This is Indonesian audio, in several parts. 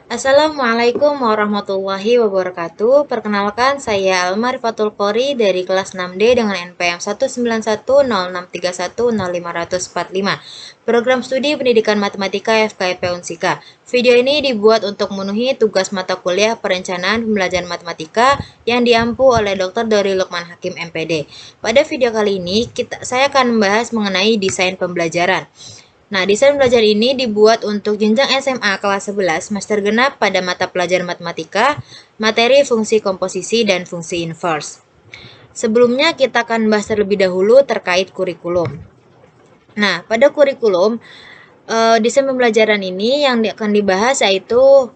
Assalamualaikum warahmatullahi wabarakatuh. Perkenalkan, saya Alma Rifatul Qori dari kelas 6D dengan NPM 19106310545. Program Studi Pendidikan Matematika FKIP Unsika. Video ini dibuat untuk memenuhi tugas mata kuliah Perencanaan Pembelajaran Matematika yang diampu oleh Dr. Dori Lukman Hakim MPD. Pada video kali ini, saya akan membahas mengenai desain pembelajaran. Nah, desain belajar ini dibuat untuk jenjang SMA kelas 11 semester genap pada mata pelajaran matematika, materi fungsi komposisi, dan fungsi inverse. Sebelumnya kita akan bahas terlebih dahulu terkait kurikulum. Nah, pada kurikulum, desain pembelajaran ini yang akan dibahas yaitu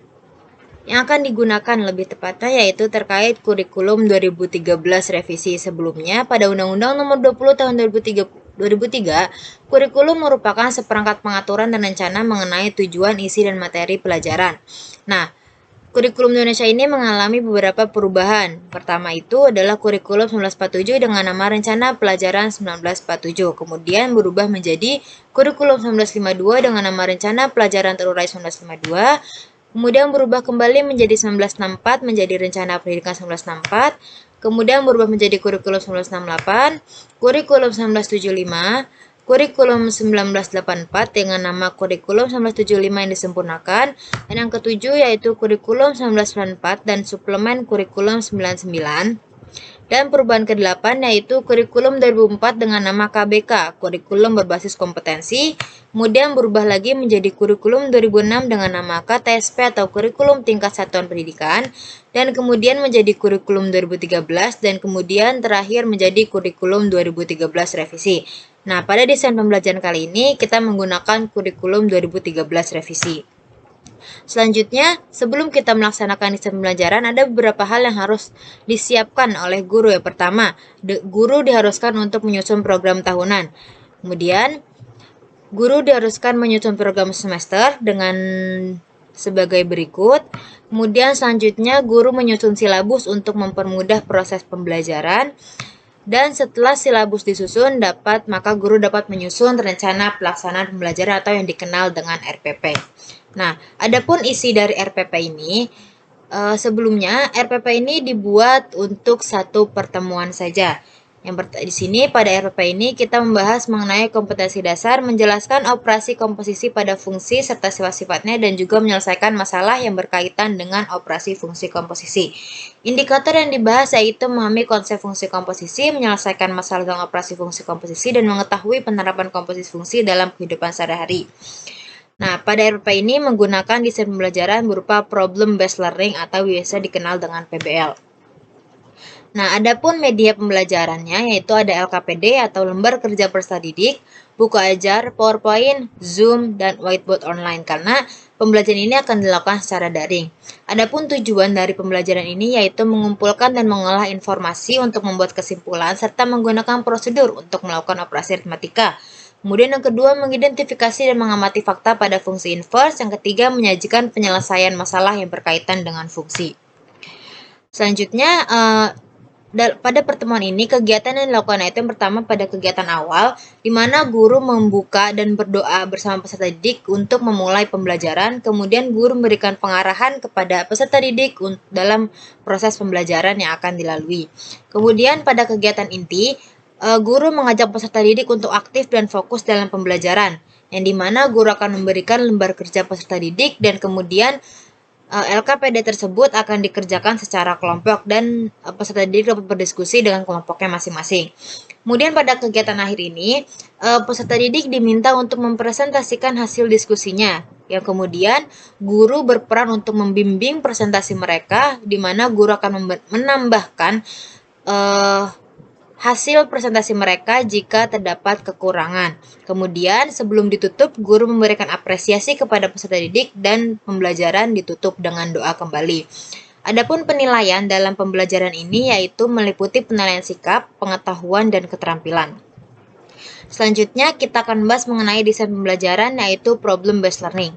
yang akan digunakan lebih tepatnya yaitu terkait kurikulum 2013 revisi sebelumnya pada Undang-Undang Nomor 20 Tahun 2003, kurikulum merupakan seperangkat pengaturan dan rencana mengenai tujuan, isi, dan materi pelajaran. Nah, kurikulum Indonesia ini mengalami beberapa perubahan. Pertama itu adalah kurikulum 1947 dengan nama Rencana Pelajaran 1947. Kemudian berubah menjadi kurikulum 1952 dengan nama Rencana Pelajaran Terurai 1952. Kemudian berubah kembali menjadi 1964 menjadi Rencana Pendidikan 1964. Kemudian berubah menjadi kurikulum 1968, kurikulum 1975, kurikulum 1984 dengan nama kurikulum 1975 yang disempurnakan, dan yang ketujuh yaitu kurikulum 1994 dan suplemen kurikulum 99. Dan perubahan ke-8 yaitu kurikulum 2004 dengan nama KBK, kurikulum berbasis kompetensi, kemudian berubah lagi menjadi kurikulum 2006 dengan nama KTSP atau kurikulum tingkat satuan pendidikan, dan kemudian menjadi kurikulum 2013, dan kemudian terakhir menjadi kurikulum 2013 revisi. Nah, pada desain pembelajaran kali ini kita menggunakan kurikulum 2013 revisi. Selanjutnya, sebelum kita melaksanakan desain pembelajaran, ada beberapa hal yang harus disiapkan oleh guru. Yang pertama, guru diharuskan untuk menyusun program tahunan. Kemudian, guru diharuskan menyusun program semester dengan sebagai berikut. Kemudian selanjutnya, guru menyusun silabus untuk mempermudah proses pembelajaran. Dan setelah silabus disusun, maka guru dapat menyusun rencana pelaksanaan pembelajaran atau yang dikenal dengan RPP. Nah, adapun isi dari RPP ini, sebelumnya RPP ini dibuat untuk satu pertemuan saja. Di sini pada RPP ini kita membahas mengenai kompetensi dasar, menjelaskan operasi komposisi pada fungsi serta sifat-sifatnya, dan juga menyelesaikan masalah yang berkaitan dengan operasi fungsi komposisi. Indikator yang dibahas yaitu memahami konsep fungsi komposisi, menyelesaikan masalah tentang operasi fungsi komposisi, dan mengetahui penerapan komposisi fungsi dalam kehidupan sehari-hari. Nah, pada RPP ini menggunakan desain pembelajaran berupa problem based learning atau biasa dikenal dengan PBL. Nah, adapun media pembelajarannya yaitu ada LKPD atau lembar kerja peserta didik, buku ajar, PowerPoint, Zoom, dan whiteboard online karena pembelajaran ini akan dilakukan secara daring. Adapun tujuan dari pembelajaran ini yaitu mengumpulkan dan mengolah informasi untuk membuat kesimpulan serta menggunakan prosedur untuk melakukan operasi aritmatika. Kemudian yang kedua, mengidentifikasi dan mengamati fakta pada fungsi inverse. Yang ketiga, menyajikan penyelesaian masalah yang berkaitan dengan fungsi. Selanjutnya, pada pertemuan ini, kegiatan yang dilakukan itu yang pertama pada kegiatan awal, di mana guru membuka dan berdoa bersama peserta didik untuk memulai pembelajaran. Kemudian guru memberikan pengarahan kepada peserta didik dalam proses pembelajaran yang akan dilalui. Kemudian pada kegiatan inti, guru mengajak peserta didik untuk aktif dan fokus dalam pembelajaran, yang dimana guru akan memberikan lembar kerja peserta didik dan kemudian LKPD tersebut akan dikerjakan secara kelompok dan peserta didik dapat berdiskusi dengan kelompoknya masing-masing. Kemudian pada kegiatan akhir ini, peserta didik diminta untuk mempresentasikan hasil diskusinya. Yang kemudian guru berperan untuk membimbing presentasi mereka, di mana guru akan menambahkan hasil presentasi mereka jika terdapat kekurangan. Kemudian sebelum ditutup, guru memberikan apresiasi kepada peserta didik dan pembelajaran ditutup dengan doa kembali. Adapun penilaian dalam pembelajaran ini yaitu meliputi penilaian sikap, pengetahuan, dan keterampilan. Selanjutnya kita akan membahas mengenai desain pembelajaran yaitu problem based learning.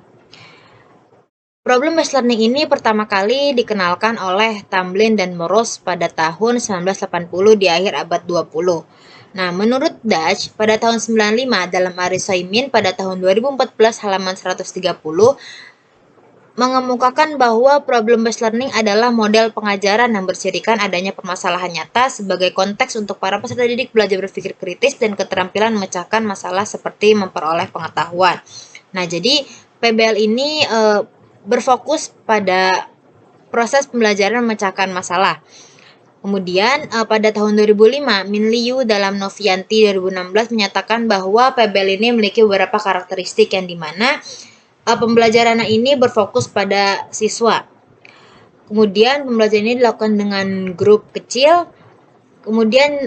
Problem based learning ini pertama kali dikenalkan oleh Tamblyn dan Morose pada tahun 1980 di akhir abad 20. Nah, menurut Dutch, pada tahun 95 dalam Arisaimin pada tahun 2014 halaman 130, mengemukakan bahwa problem-based learning adalah model pengajaran yang bersirikan adanya permasalahan nyata sebagai konteks untuk para peserta didik belajar berpikir kritis dan keterampilan memecahkan masalah seperti memperoleh pengetahuan. Nah, jadi PBL ini berfokus pada proses pembelajaran memecahkan masalah. Kemudian pada tahun 2005, Min Liu dalam Novianti 2016 menyatakan bahwa PBL ini memiliki beberapa karakteristik yang dimana pembelajaran ini berfokus pada siswa. Kemudian pembelajaran ini dilakukan dengan grup kecil. Kemudian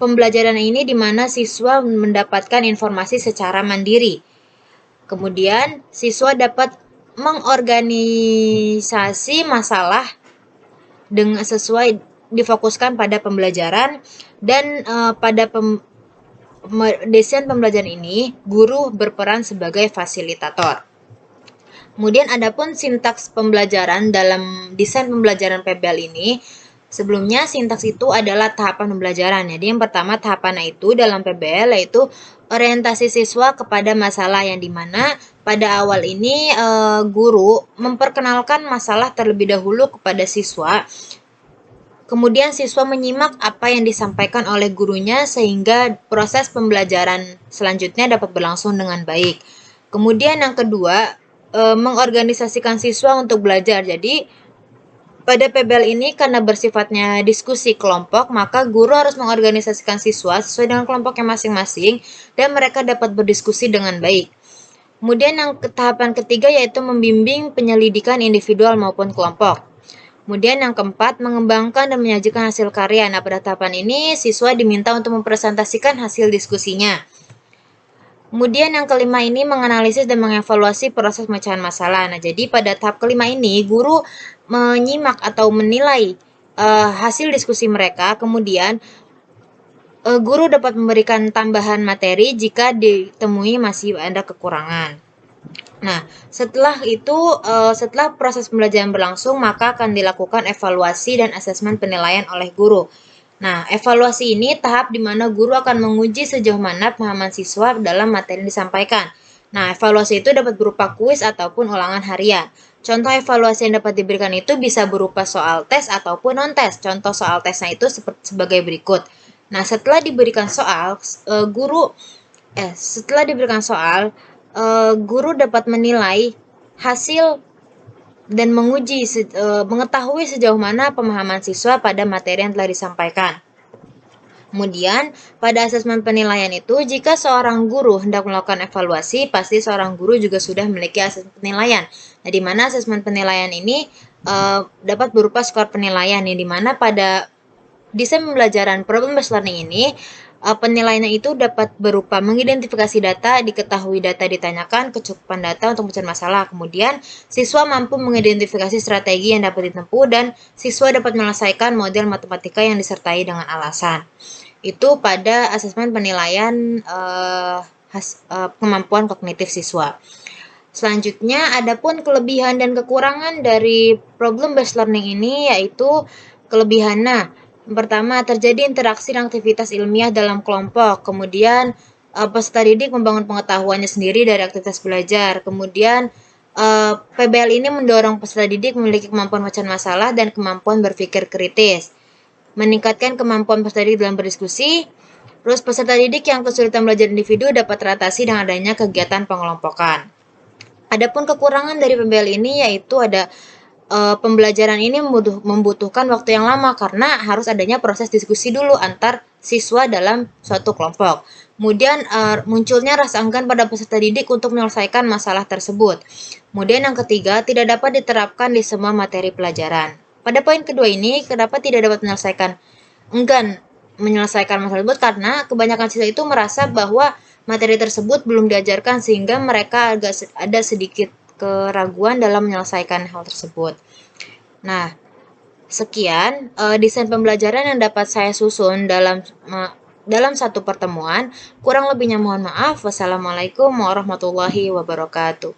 pembelajaran ini di mana siswa mendapatkan informasi secara mandiri. Kemudian siswa dapat mengorganisasi masalah dengan sesuai difokuskan pada pembelajaran dan pada desain pembelajaran ini guru berperan sebagai fasilitator. Kemudian adapun sintaks pembelajaran dalam desain pembelajaran PBL ini, sebelumnya sintaks itu adalah tahapan pembelajaran. Jadi yang pertama tahapannya itu dalam PBL yaitu orientasi siswa kepada masalah yang dimana pada awal ini guru memperkenalkan masalah terlebih dahulu kepada siswa. Kemudian siswa menyimak apa yang disampaikan oleh gurunya sehingga proses pembelajaran selanjutnya dapat berlangsung dengan baik. Kemudian yang kedua, mengorganisasikan siswa untuk belajar. Jadi pada PBL ini karena bersifatnya diskusi kelompok, maka guru harus mengorganisasikan siswa sesuai dengan kelompoknya masing-masing dan mereka dapat berdiskusi dengan baik. Kemudian yang tahapan ketiga yaitu membimbing penyelidikan individual maupun kelompok. Kemudian yang keempat, mengembangkan dan menyajikan hasil karya. Nah, pada tahapan ini siswa diminta untuk mempresentasikan hasil diskusinya. Kemudian yang kelima ini menganalisis dan mengevaluasi proses pemecahan masalah. Nah, jadi pada tahap kelima ini guru menyimak atau menilai hasil diskusi mereka. Kemudian guru dapat memberikan tambahan materi jika ditemui masih ada kekurangan. Nah, setelah itu, setelah proses pembelajaran berlangsung, maka akan dilakukan evaluasi dan asesmen penilaian oleh guru. Nah, evaluasi ini tahap di mana guru akan menguji sejauh mana pemahaman siswa dalam materi yang disampaikan. Nah, evaluasi itu dapat berupa kuis ataupun ulangan harian. Contoh evaluasi yang dapat diberikan itu bisa berupa soal tes ataupun non-tes. Contoh soal tesnya itu sebagai berikut. Nah, setelah diberikan soal, guru dapat menilai hasil dan mengetahui sejauh mana pemahaman siswa pada materi yang telah disampaikan. Kemudian, pada asesmen penilaian itu, jika seorang guru hendak melakukan evaluasi, pasti seorang guru juga sudah memiliki asesmen penilaian. Nah, di mana asesmen penilaian ini dapat berupa skor penilaian, yang dimana pada desain pembelajaran problem-based learning ini, penilaiannya itu dapat berupa mengidentifikasi data, diketahui data ditanyakan, kecukupan data untuk mencari masalah. Kemudian, siswa mampu mengidentifikasi strategi yang dapat ditempuh dan siswa dapat menyelesaikan model matematika yang disertai dengan alasan. Itu pada asesmen penilaian kemampuan kognitif siswa. Selanjutnya, adapun kelebihan dan kekurangan dari problem-based learning ini yaitu kelebihannya. Yang pertama, terjadi interaksi dan aktivitas ilmiah dalam kelompok. Kemudian, peserta didik membangun pengetahuannya sendiri dari aktivitas belajar. Kemudian, PBL ini mendorong peserta didik memiliki kemampuan memecahkan masalah dan kemampuan berpikir kritis. Meningkatkan kemampuan peserta didik dalam berdiskusi. Terus, peserta didik yang kesulitan belajar individu dapat teratasi dengan adanya kegiatan pengelompokan. Adapun kekurangan dari PBL ini yaitu ada pembelajaran ini membutuhkan waktu yang lama karena harus adanya proses diskusi dulu antar siswa dalam suatu kelompok. Kemudian munculnya rasa enggan pada peserta didik untuk menyelesaikan masalah tersebut. Kemudian yang ketiga, tidak dapat diterapkan di semua materi pelajaran. Pada poin kedua ini, kenapa tidak dapat enggan menyelesaikan masalah tersebut? Karena kebanyakan siswa itu merasa bahwa materi tersebut belum diajarkan sehingga mereka agak ada sedikit keraguan dalam menyelesaikan hal tersebut. Nah, sekian desain pembelajaran yang dapat saya susun dalam satu pertemuan. Kurang lebihnya mohon maaf. Wassalamualaikum warahmatullahi wabarakatuh.